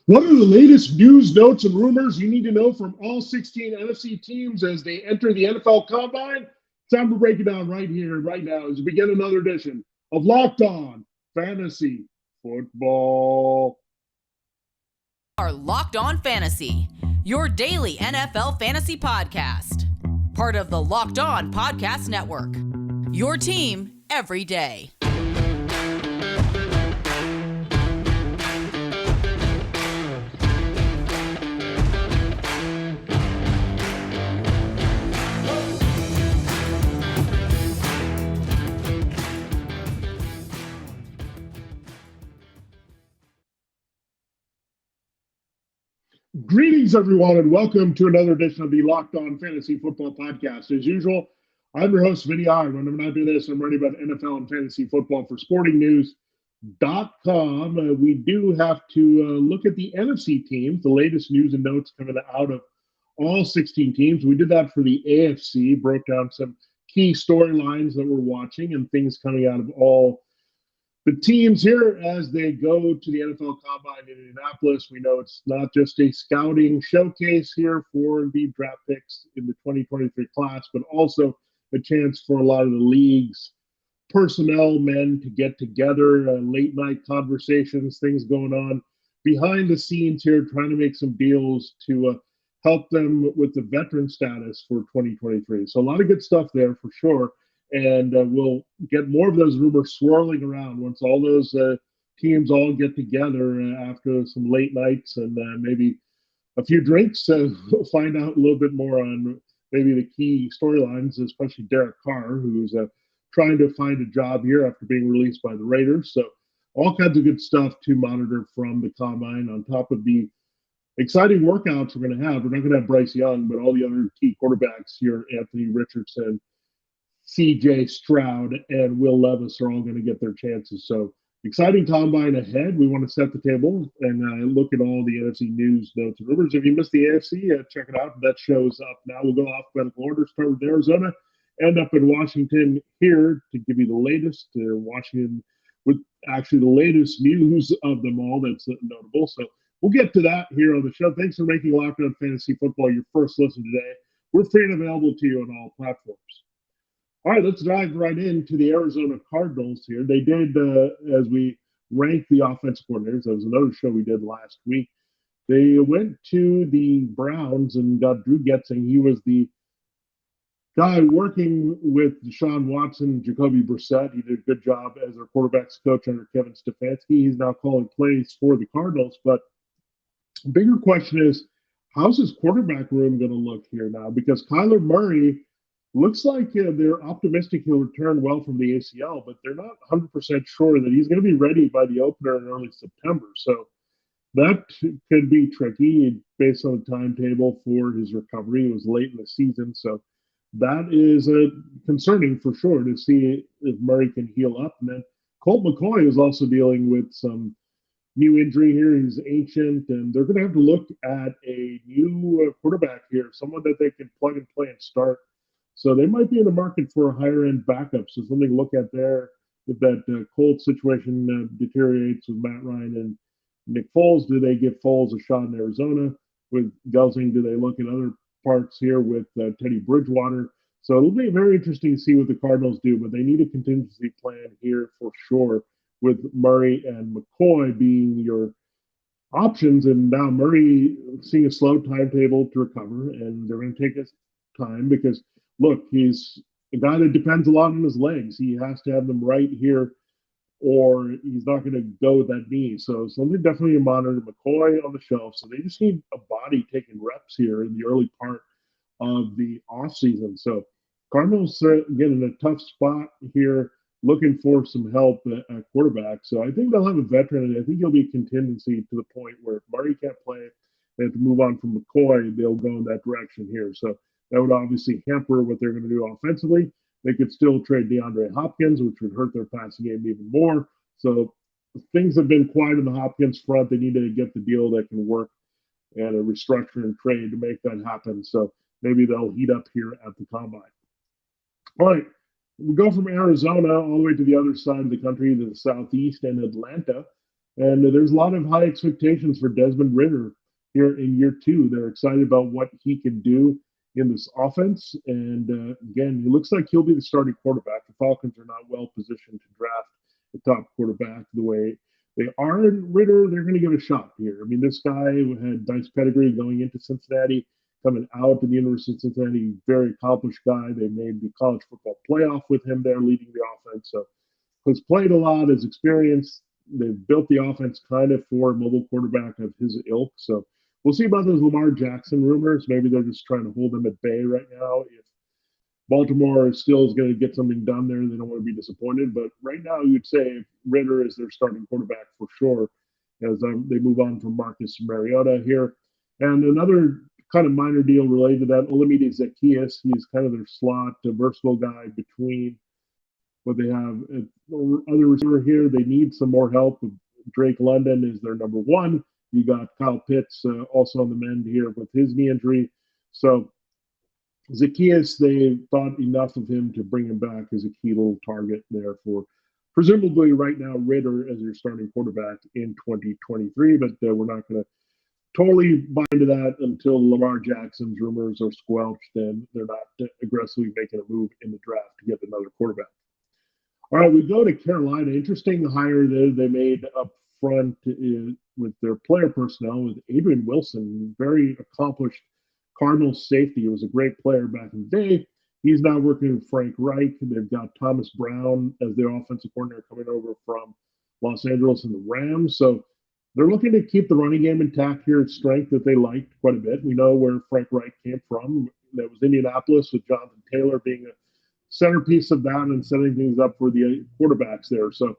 What are the latest news, notes, and rumors you need to know from all 16 NFC teams as they enter the NFL Combine? It's time to break it down right here, right now, as we begin another edition of Locked On Fantasy Football. Are Locked On Fantasy, your daily NFL fantasy podcast. Part of the Locked On Podcast Network. Your team every day. Greetings, everyone, and welcome to another edition of the Locked On Fantasy Football Podcast. As usual, I'm your host, Vinnie Iyer. When I'm not doing this, I'm writing about NFL and fantasy football for sportingnews.com. We do have to look at the NFC teams, the latest news and notes coming out of all 16 teams. We did that for the AFC, broke down some key storylines that we're watching and things coming out of all the teams here as they go to the NFL Combine in Indianapolis. We know it's not just a scouting showcase here for the draft picks in the 2023 class, but also a chance for a lot of the league's personnel men to get together, late night conversations, things going on behind the scenes here, trying to make some deals to help them with the veteran status for 2023. So a lot of good stuff there for sure. And we'll get more of those rumors swirling around once all those teams all get together after some late nights and maybe a few drinks. We'll find out a little bit more on maybe the key storylines, especially Derek Carr, who's trying to find a job here after being released by the Raiders. So all kinds of good stuff to monitor from the Combine on top of the exciting workouts we're going to have. We're not going to have Bryce Young, but all the other key quarterbacks here, Anthony Richardson, CJ Stroud, and Will Levis are all going to get their chances. So exciting combine ahead. We want to set the table and look at all the NFC news, notes, and rumors. If you missed the AFC, check it out. That shows up now. We'll go alphabetical order, start with Arizona, end up in Washington here to give you the latest. Washington with actually the latest news of them all that's notable. So we'll get to that here on the show. Thanks for making Locked On Fantasy Football your first listen today. We're free and available to you on all platforms. All right, let's dive right into the Arizona Cardinals here. They did, as we ranked the offensive coordinators, that was another show we did last week. They went to the Browns and got Drew Getzing. He was the guy working with Deshaun Watson, Jacoby Brissett. He did a good job as their quarterbacks coach under Kevin Stefanski. He's now calling plays for the Cardinals. But the bigger question is, how's his quarterback room going to look here now? Because Kyler Murray looks like they're optimistic he'll return well from the ACL, but they're not 100% sure that he's going to be ready by the opener in early September. So that could be tricky based on the timetable for his recovery. It was late in the season, so that is concerning for sure to see if Murray can heal up. And then Colt McCoy is also dealing with some new injury here. He's ancient, and they're going to have to look at a new quarterback here, someone that they can plug and play and start. So they might be in the market for a higher-end backup. So something to look at there. If that Colts situation deteriorates with Matt Ryan and Nick Foles, do they give Foles a shot in Arizona? With Gelsing, do they look at other parts here with Teddy Bridgewater? So it'll be very interesting to see what the Cardinals do, but they need a contingency plan here for sure, with Murray and McCoy being your options. And now Murray seeing a slow timetable to recover, and they're going to take his time because – look, he's a guy that depends a lot on his legs. He has to have them right here, or he's not going to go with that knee. So something definitely to monitor. McCoy on the shelf. So they just need a body taking reps here in the early part of the offseason. So Cardinals again in a tough spot here, looking for some help at quarterback. So I think they'll have a veteran, and I think he'll be a contingency to the point where if Murray can't play, they have to move on from McCoy. They'll go in that direction here. So that would obviously hamper what they're going to do offensively. They could still trade DeAndre Hopkins, which would hurt their passing game even more. So things have been quiet in the Hopkins front. They need to get the deal that can work and a restructure and trade to make that happen. So maybe they'll heat up here at the Combine. All right, we go from Arizona all the way to the other side of the country, to the southeast and Atlanta. And there's a lot of high expectations for Desmond Ridder here in year two. They're excited about what he can do in this offense. And again, it looks like he'll be the starting quarterback. The Falcons are not well positioned to draft a top quarterback the way they are. And Ridder, they're going to give it a shot here. I mean, this guy had nice pedigree going into Cincinnati, coming out to the University of Cincinnati, very accomplished guy. They made the college football playoff with him there leading the offense. So has played a lot, has experience. They've built the offense kind of for a mobile quarterback of his ilk. So we'll see about those Lamar Jackson rumors. Maybe they're just trying to hold him at bay right now. If Baltimore still is going to get something done there, they don't want to be disappointed. But right now, you'd say Ridder is their starting quarterback for sure as they move on from Marcus Mariota here. And another kind of minor deal related to that, Olamide Zaccheaus. He's kind of their slot, versatile guy between what they have. Other receiver here, they need some more help. Drake London is their number one. You got Kyle Pitts also on the mend here with his knee injury. So Zaccheaus, they thought enough of him to bring him back as a key little target there for presumably right now Ridder as your starting quarterback in 2023. But we're not going to totally buy into that until Lamar Jackson's rumors are squelched and they're not aggressively making a move in the draft to get another quarterback. All right, we go to Carolina. Interesting hire they made up front with their player personnel with Adrian Wilson, very accomplished Cardinals safety. He was a great player back in the day. He's now working with Frank Reich. They've got Thomas Brown as their offensive coordinator coming over from Los Angeles and the Rams. So they're looking to keep the running game intact here at strength that they liked quite a bit. We know where Frank Reich came from. That was Indianapolis with Jonathan Taylor being a centerpiece of that and setting things up for the quarterbacks there. So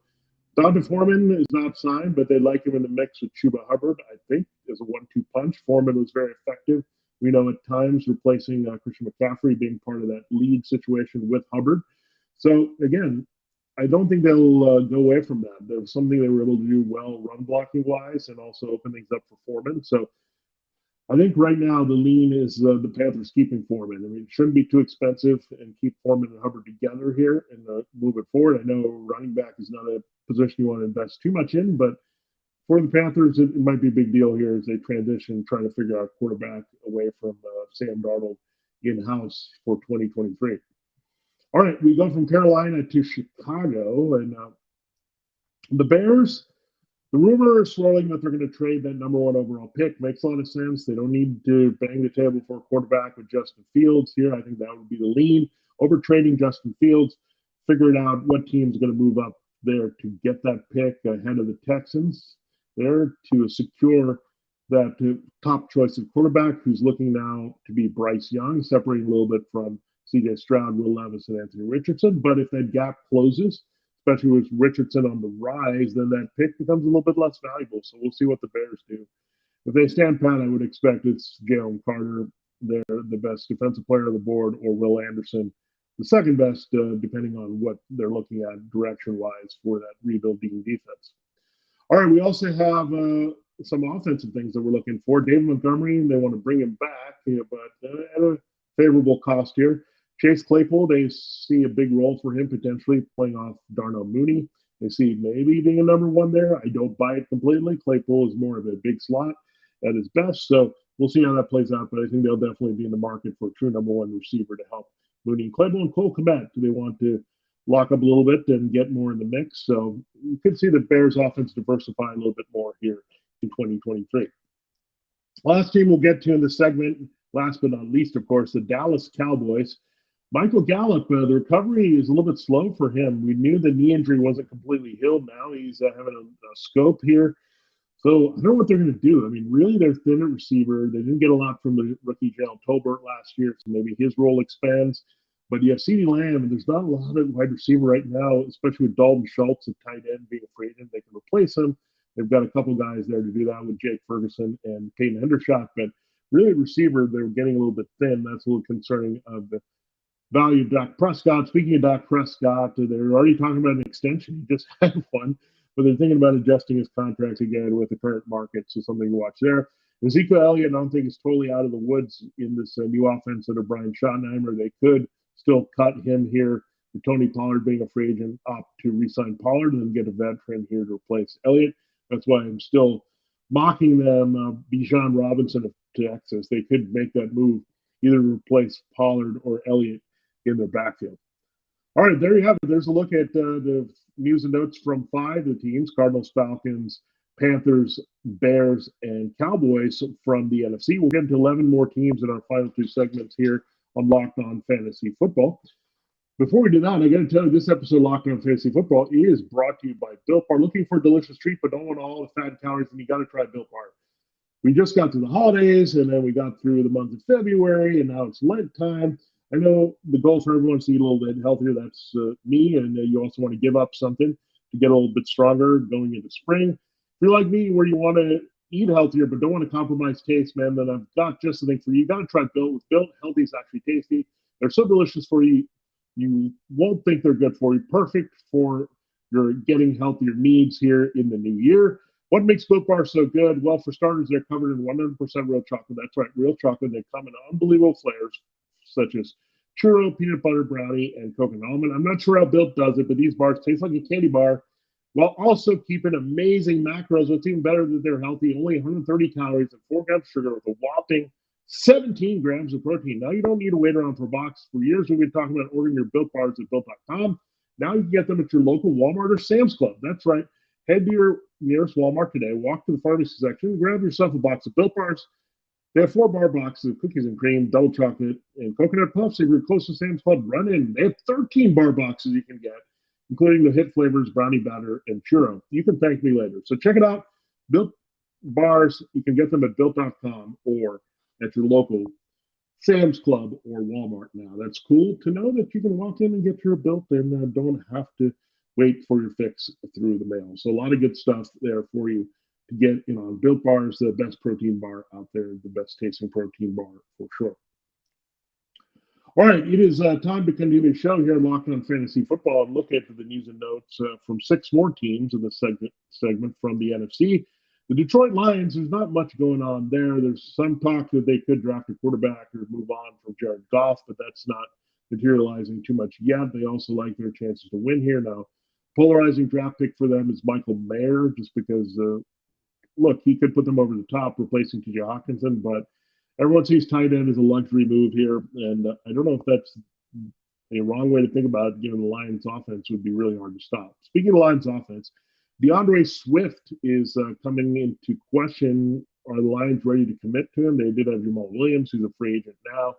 Donta Foreman is not signed, but they like him in the mix with Chuba Hubbard, I think, as a 1-2 punch. Foreman was very effective. We know at times replacing Christian McCaffrey being part of that lead situation with Hubbard. So again, I don't think they'll go away from that. There was something they were able to do well run blocking wise and also open things up for Foreman. So I think right now the lean is the Panthers keeping Foreman. I mean, it shouldn't be too expensive and keep Foreman and Hubbard together here and move it forward. I know running back is not a position you want to invest too much in, but for the Panthers, it might be a big deal here as they transition, trying to figure out quarterback away from Sam Darnold in-house for 2023. All right, we go from Carolina to Chicago, and the Bears. The rumor is swirling that they're going to trade that number one overall pick. Makes a lot of sense. They don't need to bang the table for a quarterback with Justin Fields here. I think that would be the lean. Over trading Justin Fields, figuring out what team's going to move up there to get that pick ahead of the Texans there to secure that top choice of quarterback who's looking now to be Bryce Young, separating a little bit from C.J. Stroud, Will Levis, and Anthony Richardson. But if that gap closes, especially with Richardson on the rise, then that pick becomes a little bit less valuable. So we'll see what the Bears do. If they stand pat, I would expect it's Jalen Carter, they're the best defensive player on the board, or Will Anderson, the second best, depending on what they're looking at direction-wise for that rebuilding defense. All right, we also have some offensive things that we're looking for. David Montgomery, they want to bring him back, but at a favorable cost here. Chase Claypool, they see a big role for him potentially playing off Darnell Mooney. They see maybe being a number one there. I don't buy it completely. Claypool is more of a big slot at his best, so we'll see how that plays out. But I think they'll definitely be in the market for a true number one receiver to help Mooney and Claypool. And Cole Kmet, do they want to lock up a little bit and get more in the mix? So you could see the Bears offense diversify a little bit more here in 2023. Last team we'll get to in this segment, last but not least, of course, the Dallas Cowboys. Michael Gallup, the recovery is a little bit slow for him. We knew the knee injury wasn't completely healed. Now he's having a scope here. So I don't know what they're going to do. I mean, really, they're thin at receiver. They didn't get a lot from the rookie Jalen Tolbert last year, so maybe his role expands. But you have CeeDee Lamb, and there's not a lot of wide receiver right now, especially with Dalton Schultz at tight end being a free agent. They can replace him. They've got a couple guys there to do that with Jake Ferguson and Peyton Hendershot. But really, receiver, they're getting a little bit thin. That's a little concerning of the value of Dak Prescott. Speaking of Dak Prescott, they're already talking about an extension. He just had one, but they're thinking about adjusting his contract again with the current market. So something to watch there. Ezekiel Elliott, I don't think is totally out of the woods in this new offense under Brian Schottenheimer. They could still cut him here with Tony Pollard being a free agent, opt to re-sign Pollard and then get a veteran here to replace Elliott. That's why I'm still mocking them. Bijan Robinson of Texas, they could make that move, either replace Pollard or Elliott in their backfield. All right, there you have it. There's a look at the news and notes from 5 of the teams: Cardinals, Falcons, Panthers, Bears, and Cowboys from the NFC. We'll get into 11 more teams in our final 2 segments here on Locked On Fantasy Football. Before we do that, I got to tell you, this episode of Locked On Fantasy Football is brought to you by Built Bar. Looking for a delicious treat, but don't want all the fat and calories, and you got to try Built Bar. We just got to the holidays, and then we got through the month of February, and now it's Lent time. I know the goal for everyone is to eat a little bit healthier. That's me, and you also want to give up something to get a little bit stronger going into spring. If you're like me, where you want to eat healthier but don't want to compromise taste, man, then I've got just the thing for you. You got to try Built. With Built, healthy is actually tasty. They're so delicious for you, you won't think they're good for you. Perfect for your getting healthier needs here in the new year. What makes Built Bar so good? Well, for starters, they're covered in 100% real chocolate. That's right, real chocolate. They come in unbelievable flavors, such as churro, peanut butter brownie, and coconut almond. I'm not sure how Built does it, but these bars taste like a candy bar while also keeping amazing macros. What's even better that they're healthy, only 130 calories and 4 grams of sugar with a whopping 17 grams of protein. Now you don't need to wait around for a box. For years, we've been talking about ordering your Built Bars at Built.com. Now you can get them at your local Walmart or Sam's Club. That's right. Head to your nearest Walmart today, walk to the pharmacy section, grab yourself a box of Built Bars. They have 4 bar boxes of cookies and cream, double chocolate, and coconut puffs. If you're close to Sam's Club, run in. They have 13 bar boxes you can get, including the hit flavors, brownie batter, and churro. You can thank me later. So check it out. Built Bars, you can get them at Built.com or at your local Sam's Club or Walmart now. That's cool to know that you can walk in and get your Built and don't have to wait for your fix through the mail. So a lot of good stuff there for you to get on. Built Bar is the best protein bar out there, the best tasting protein bar for sure. All right, it is time to continue the show here, Locked On Fantasy Football, and look at the news and notes from 6 more teams in the segment from the NFC. The Detroit Lions, there's not much going on there. There's some talk that they could draft a quarterback or move on from Jared Goff, but that's not materializing too much yet. They also like their chances to win here. Now, polarizing draft pick for them is Michael Mayer, just because, look, he could put them over the top, replacing T.J. Hawkinson, but everyone sees tight end as a luxury move here, and I don't know if that's a wrong way to think about it, given the Lions' offense would be really hard to stop. Speaking of the Lions' offense, DeAndre Swift is coming into question. Are the Lions ready to commit to him? They did have Jamal Williams, who's a free agent now.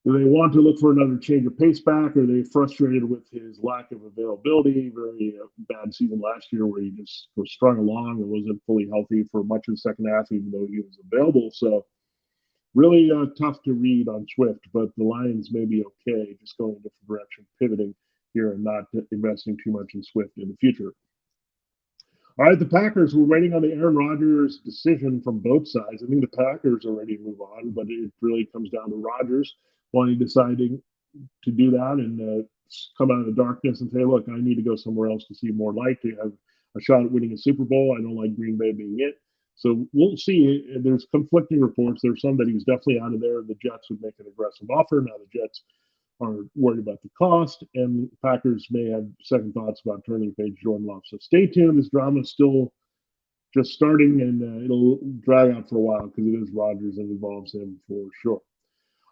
Do they want to look for another change of pace back? Are they frustrated with his lack of availability? Very bad season last year where he just was strung along and wasn't fully healthy for much of the second half, even though he was available. So really tough to read on Swift, but the Lions may be okay just going in a different direction, pivoting here and not investing too much in Swift in the future. All right, the Packers, we're waiting on the Aaron Rodgers decision from both sides. I think the Packers are ready to move on, but it really comes down to Rodgers deciding to do that and come out of the darkness and say, look, I need to go somewhere else to see more light, to have a shot at winning a Super Bowl. I don't like Green Bay being it. So we'll see. There's conflicting reports. There's some that he was definitely out of there. The Jets would make an aggressive offer. Now the Jets are worried about the cost, and Packers may have second thoughts about turning the page Jordan Love. So stay tuned. This drama is still just starting, and it'll drag out for a while because it is Rodgers and involves him for sure.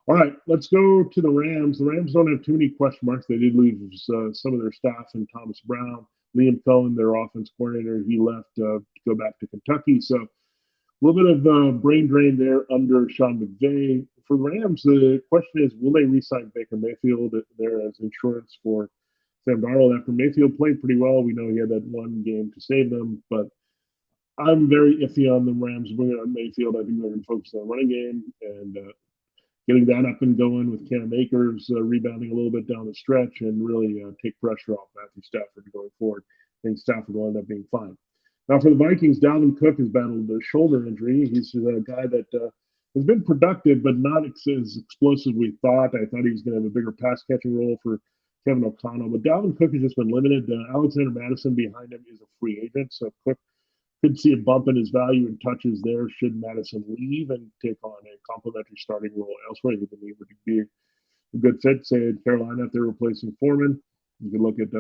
All right, let's go to the Rams. The Rams don't have too many question marks. They did lose some of their staff and Thomas Brown. Liam Cohen, their offense coordinator, he left to go back to Kentucky. So a little bit of brain drain there under Sean McVay. For the Rams, the question is, will they re-sign Baker Mayfield there as insurance for Sam Darnold? After Mayfield played pretty well, we know he had that one game to save them, but I'm very iffy on the Rams bringing on Mayfield. I think they're going to focus on the running game and getting that up and going with Cam Akers rebounding a little bit down the stretch and really take pressure off Matthew Stafford going forward. I think Stafford will end up being fine. Now for the Vikings, Dalvin Cook has battled a shoulder injury. He's a guy that has been productive, but not as explosive as we thought. I thought he was going to have a bigger pass-catching role for Kevin O'Connell, but Dalvin Cook has just been limited. Alexander Madison behind him is a free agent, so Cook could see a bump in his value and touches there should Madison leave and take on a complementary starting role elsewhere. He would be a good fit, say in Carolina if they're replacing Foreman. You can look at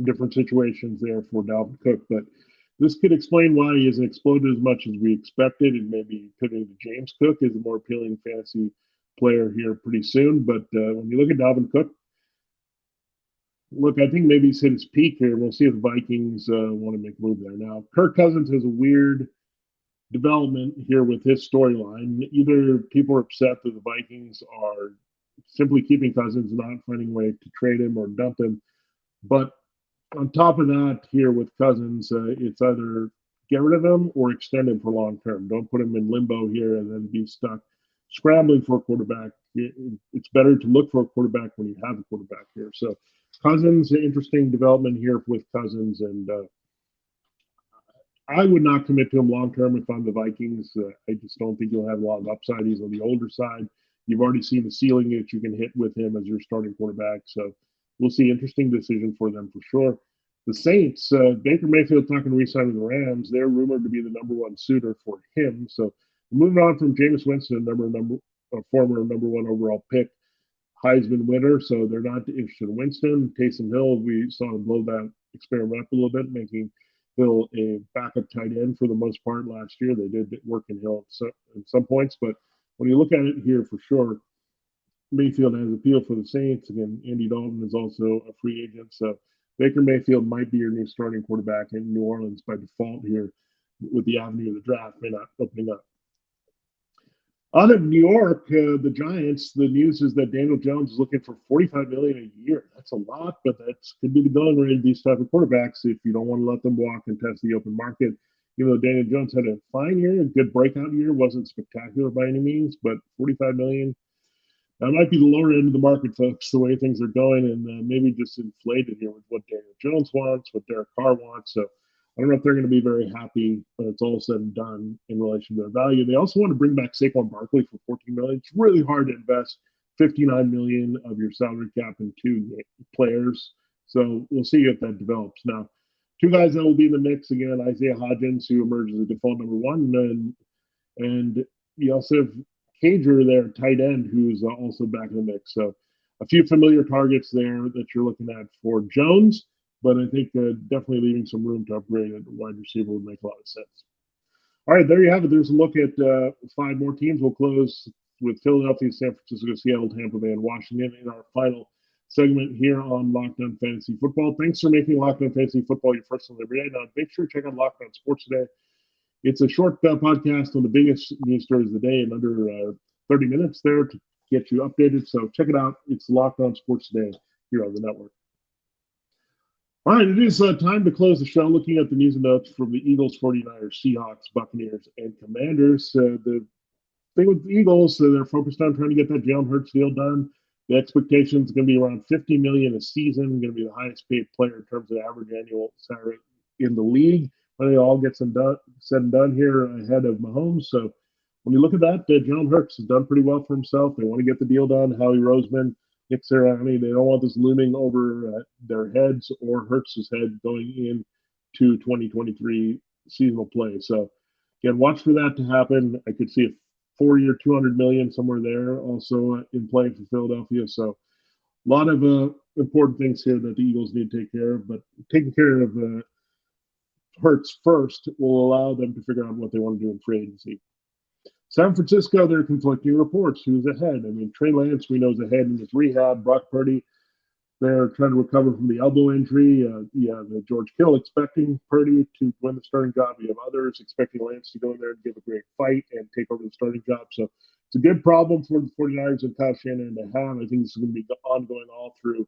different situations there for Dalvin Cook. But this could explain why he hasn't exploded as much as we expected, and maybe pivoting to James Cook is a more appealing fantasy player here pretty soon. But when you look at Dalvin Cook, look, I think maybe he's hit his peak here. We'll see if the Vikings want to make a move there. Now, Kirk Cousins has a weird development here with his storyline. Either people are upset that the Vikings are simply keeping Cousins, not finding a way to trade him or dump him. But on top of that, here with Cousins, it's either get rid of him or extend him for long term. Don't put him in limbo here and then be stuck scrambling for a quarterback. It's better to look for a quarterback when you have a quarterback here. So Cousins, interesting development here with Cousins, and I would not commit to him long term if I'm the Vikings. I just don't think he'll have a lot of upside. He's on the older side. You've already seen the ceiling that you can hit with him as your starting quarterback. So we'll see. Interesting decision for them for sure. The Saints, Baker Mayfield's not going to re-sign with the Rams. They're rumored to be the number one suitor for him. So moving on from Jameis Winston, former number one overall pick, Heisman winner. So they're not interested in Winston. Taysom Hill, we saw him blow that experiment up a little bit, making Hill a backup tight end for the most part last year. They did work in Hill at some points, but when you look at it here for sure, Mayfield has appeal for the Saints. Again, Andy Dalton is also a free agent, so Baker Mayfield might be your new starting quarterback in New Orleans by default here with the avenue of the draft may not opening up. Out of New York, the Giants, the news is that Daniel Jones is looking for $45 million a year. That's a lot, but that could be the going rate of these type of quarterbacks if you don't want to let them walk and test the open market. Even though Daniel Jones had a fine year, a good breakout year, wasn't spectacular by any means, but $45 million. That might be the lower end of the market, folks, the way things are going, and maybe just inflated here with what Daniel Jones wants, what Derek Carr wants. So I don't know if they're going to be very happy when it's all said and done in relation to their value. They also want to bring back Saquon Barkley for $14 million. It's really hard to invest $59 million of your salary cap in two players. So we'll see if that develops. Now, two guys that will be in the mix again: Isaiah Hodgins, who emerges as default number one, and you also have Cager there, tight end, who's also back in the mix. So a few familiar targets there that you're looking at for Jones, but I think definitely leaving some room to upgrade at wide receiver would make a lot of sense. All right, there you have it. There's a look at five more teams. We'll close with Philadelphia, San Francisco, Seattle, Tampa Bay, and Washington in our final segment here on Locked On Fantasy Football. Thanks for making Locked On Fantasy Football your first one every day. Now, make sure to check out Locked On Sports Today. It's a short podcast on the biggest news stories of the day in under 30 minutes there to get you updated. So check it out. It's Locked On Sports Today here on the network. All right, it is time to close the show looking at the news and notes from the Eagles, 49ers, Seahawks, Buccaneers, and Commanders. The thing with the Eagles, they're focused on trying to get that Jalen Hurts deal done. The expectation is going to be around $50 million a season, going to be the highest paid player in terms of average annual salary in the league. When it all gets said and done here ahead of Mahomes. So when you look at that, Jalen Hurts has done pretty well for himself. They want to get the deal done. Howie Roseman, Nick Sirianni, they don't want this looming over their heads or Hurts' head going into 2023 seasonal play. So again, watch for that to happen. I could see a 4-year, $200 million somewhere there also in play for Philadelphia. So a lot of important things here that the Eagles need to take care of, but taking care of Hurts first will allow them to figure out what they want to do in free agency. San Francisco, there are conflicting reports. Who's ahead? I mean, Trey Lance, we know, is ahead in his rehab. Brock Purdy, they're trying to recover from the elbow injury. The George Kittle expecting Purdy to win the starting job. We have others expecting Lance to go in there and give a great fight and take over the starting job. So it's a good problem for the 49ers and Kyle Shanahan to have. I think this is going to be ongoing all through.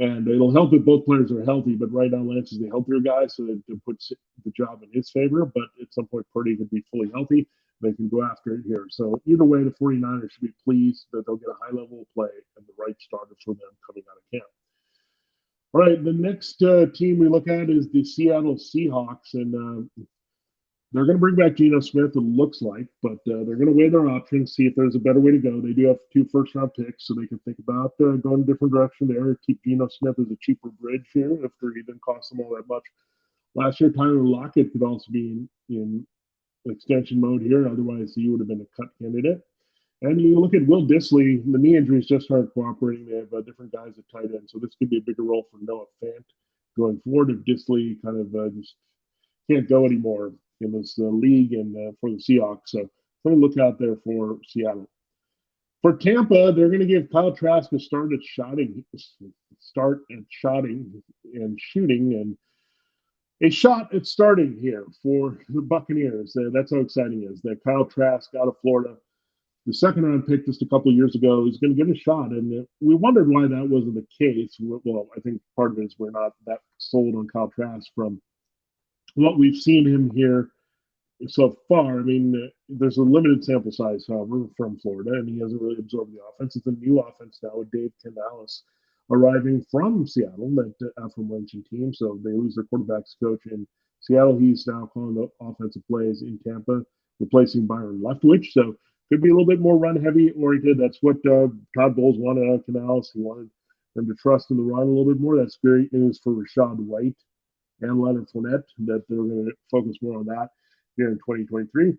And it'll help if both players are healthy, but right now Lance is the healthier guy, so that it puts the job in his favor. But at some point, Purdy can be fully healthy. They can go after it here. So either way, the 49ers should be pleased that they'll get a high level of play and the right starter for them coming out of camp. All right, the next team we look at is the Seattle Seahawks, and they're going to bring back Geno Smith, it looks like, but they're going to weigh their options, see if there's a better way to go. They do have 2 first-round picks, so they can think about going a different direction there, keep Geno Smith as a cheaper bridge here if he didn't cost them all that much. Last year, Tyler Lockett could also be in extension mode here. Otherwise, he would have been a cut candidate. And you look at Will Dissly, the knee injuries just aren't cooperating. They have different guys at tight end, so this could be a bigger role for Noah Fant going forward if Disley kind of just can't go anymore in this league and for the Seahawks. So something to look out there for Seattle. For Tampa, they're going to give Kyle Trask a start at shooting and shooting, and a shot at starting here for the Buccaneers. That's how exciting it is that Kyle Trask out of Florida, the second-round pick just a couple of years ago, is going to get a shot. And we wondered why that wasn't the case. Well, I think part of it is we're not that sold on Kyle Trask from what we've seen him here so far. I mean, there's a limited sample size, however, from Florida, and he hasn't really absorbed the offense. It's a new offense now with Dave Canales arriving from Seattle, that aforementioned team. So they lose their quarterback's coach in Seattle. He's now calling the offensive plays in Tampa, replacing Byron Leftwich. So could be a little bit more run-heavy oriented. That's what Todd Bowles wanted out of Canales. He wanted them to trust in the run a little bit more. That's great news for Rachaad White and Leonard Fournette, that they're going to focus more on that here in 2023.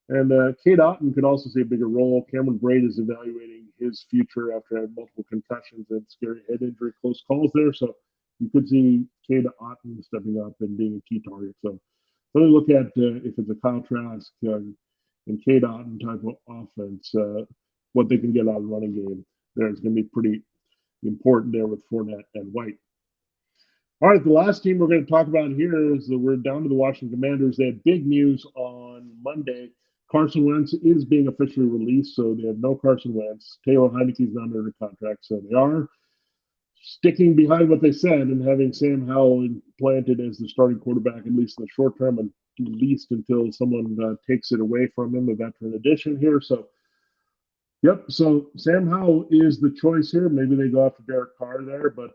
And Cade Otton could also see a bigger role. Cameron Braid is evaluating his future after having multiple concussions and scary head injury, close calls there. So you could see Cade Otton stepping up and being a key target. So really look at if it's a Kyle Trask and Cade Otton type of offense, what they can get out of the running game there is going to be pretty important there with Fournette and White. All right, the last team we're going to talk about here is that we're down to the Washington Commanders. They had big news on Monday. Carson Wentz is being officially released, so they have no Carson Wentz. Taylor Heineke's not under contract, so they are sticking behind what they said and having Sam Howell planted as the starting quarterback, at least in the short term, and at least until someone takes it away from him, a veteran addition here. So, yep, so Sam Howell is the choice here. Maybe they go after Derek Carr there, but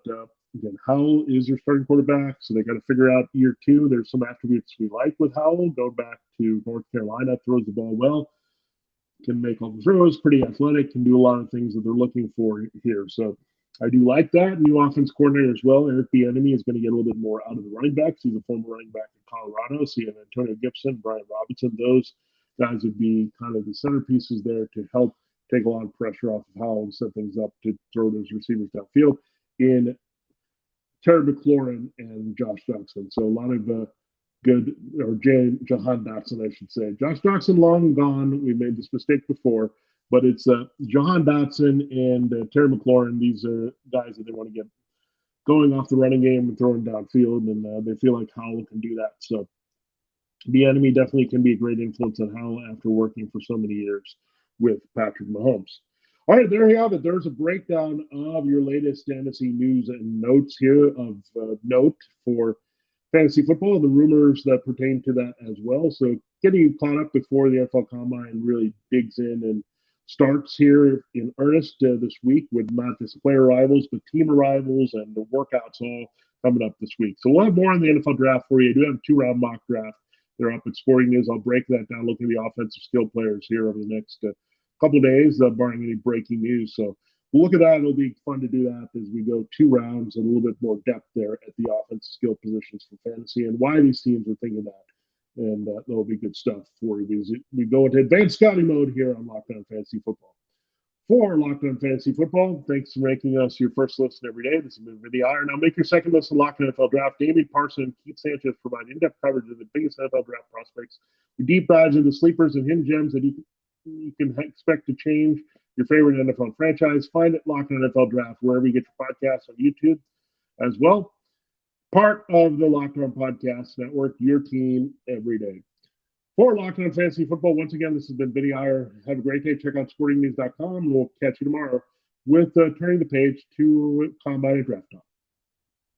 again, Howell is your starting quarterback, so they got to figure out year two. There's some attributes we like with Howell. Go back to North Carolina, throws the ball well, can make all the throws, pretty athletic, can do a lot of things that they're looking for here. So I do like that. New offense coordinator as well. Eric Bieniemy is going to get a little bit more out of the running backs. He's a former running back in Colorado. So you have Antonio Gibson, Brian Robinson. Those guys would be kind of the centerpieces there to help take a lot of pressure off of Howell and set things up to throw those receivers downfield in Terry McLaurin and Josh Jackson. So a lot of good, or Jahan Dotson, I should say. Josh Jackson, long gone. We made this mistake before, but it's Jahan Dotson and Terry McLaurin. These are guys that they want to get going off the running game and throwing downfield, and they feel like Howell can do that. So Bieniemy definitely can be a great influence on Howell after working for so many years with Patrick Mahomes. All right, there you have it. There's a breakdown of your latest fantasy news and notes here of note for fantasy football and the rumors that pertain to that as well. So getting you caught up before the NFL Combine really digs in and starts here in earnest this week with not just player arrivals, but team arrivals and the workouts all coming up this week. So we'll have more on the NFL draft for you. I do have a 2-round mock draft. They're up at Sporting News. I'll break that down, look at the offensive skill players here over the next couple of days, barring any breaking news. So we'll look at that. It'll be fun to do that as we go 2 rounds and a little bit more depth there at the offensive skill positions for fantasy and why these teams are thinking that. And that'll be good stuff for you as we go into advanced scouting mode here on Locked On Fantasy Football. For Locked On Fantasy Football, thanks for making us your first listen every day. This has been Vinnie Iyer. Now make your second listen Locked On NFL Draft. Damian Parson and Keith Sanchez provide in-depth coverage of the biggest NFL draft prospects. We deep dive into sleepers and hidden gems that you can expect to change your favorite NFL franchise. Find it Locked On NFL Draft wherever you get your podcasts on YouTube as well. Part of the Locked On Podcast Network, your team every day. For Locked On Fantasy Football, once again, this has been Vinnie Iyer. Have a great day. Check out sportingnews.com, and we'll catch you tomorrow with turning the page to Combine and Draft Talk.